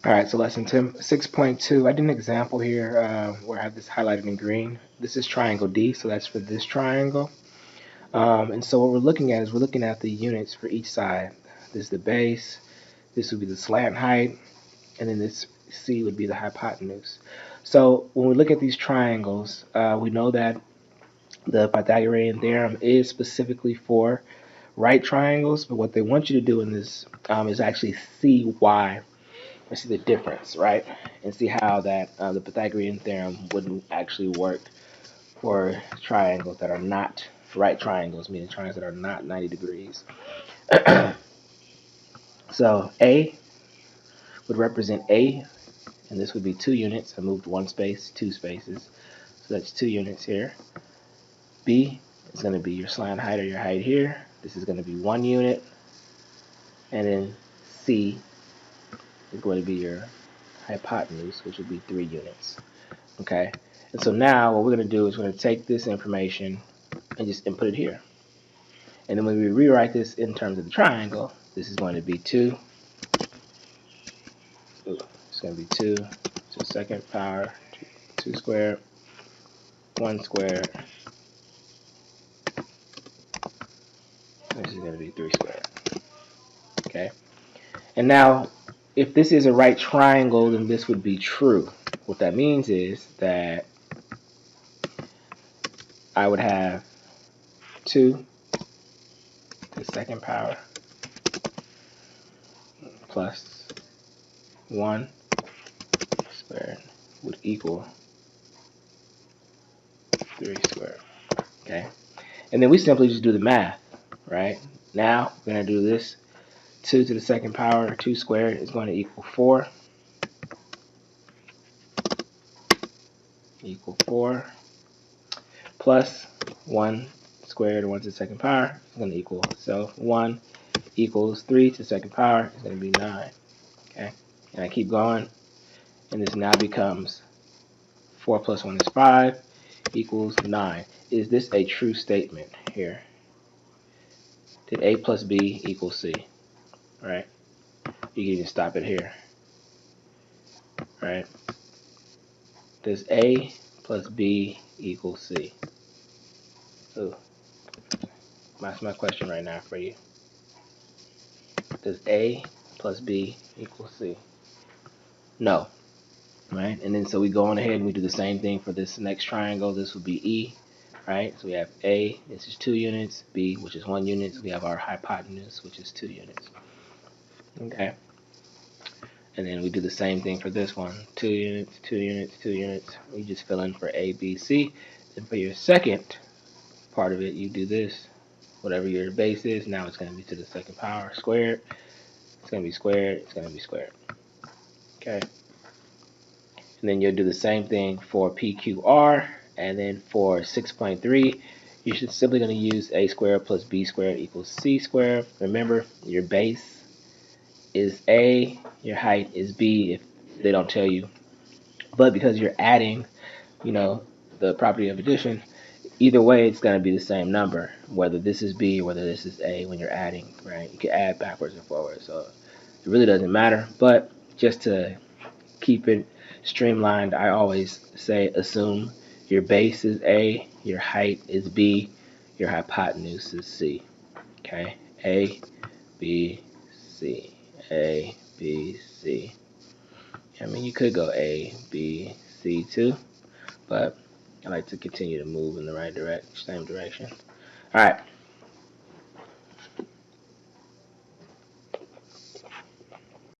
All right, so lesson 6.2. I did an example here where I have this highlighted in green. This is triangle D, so that's for this triangle. And so what we're looking at is we're looking at the units for each side. This is the base, this would be the slant height, and then this C would be the hypotenuse. So when we look at these triangles, we know that the Pythagorean theorem is specifically for right triangles, but what they want you to do in this is actually see why, or see the difference, right? And see how that the Pythagorean theorem wouldn't actually work for triangles that are not right triangles, meaning triangles that are not 90 degrees. So A would represent A, and this would be 2 units. I moved one space, 2 spaces. So that's 2 units here. B is going to be your slant height or your height here. This is going to be 1 unit. And then C is going to be your hypotenuse, which would be 3 units. Okay? And so now what we're going to do is we're going to take this information and just input it here. And then when we rewrite this in terms of the triangle, this is going to be 2. It's going to be 2 to the second power, 2 squared, 1 squared. This is going to be 3 squared. Okay? And now, if this is a right triangle, then this would be true. What that means is that I would have 2 to the second power plus 1 squared would equal 3 squared. Okay? And then we simply just do the math, right? Now, we're going to do this. 2 to the second power, 2 squared is going to equal 4. Equal 4 plus 1 squared, 1 to the second power is going to equal. So 1 equals 3 to the second power is going to be 9. Okay, and I keep going, and this now becomes 4 plus 1 is 5 equals 9. Is this a true statement here? Did A plus B equal C? Right? You can even stop it here. Right? Does A plus B equal C? Ooh, that's my question right now for you. Does A plus B equal C? No. Right? And then so we go on ahead and we do the same thing for this next triangle. This would be E. Right? So we have A, this is 2 units, B, which is 1 unit. So we have our hypotenuse, which is 2 units. Okay. And then we do the same thing for this one. 2 units, 2 units, 2 units. We just fill in for A, B, C. Then for your second part of it, you do this. Whatever your base is, now it's going to be to the second power squared. It's going to be squared. It's going to be squared. Okay. And then you'll do the same thing for PQR. And then for 6.3, you're simply going to use A squared plus B squared equals C squared. Remember, your base is A, your height is B if they don't tell you. But because you're adding, the property of addition, either way it's going to be the same number, whether this is B or whether this is A when you're adding, right? You can add backwards and forwards, so it really doesn't matter. But just to keep it streamlined, I always say assume your base is A, your height is B, your hypotenuse is C. Okay? A, B, C. A, B, C. I mean, you could go A, B, C too, but I like to continue to move in the right direction, same direction. All right.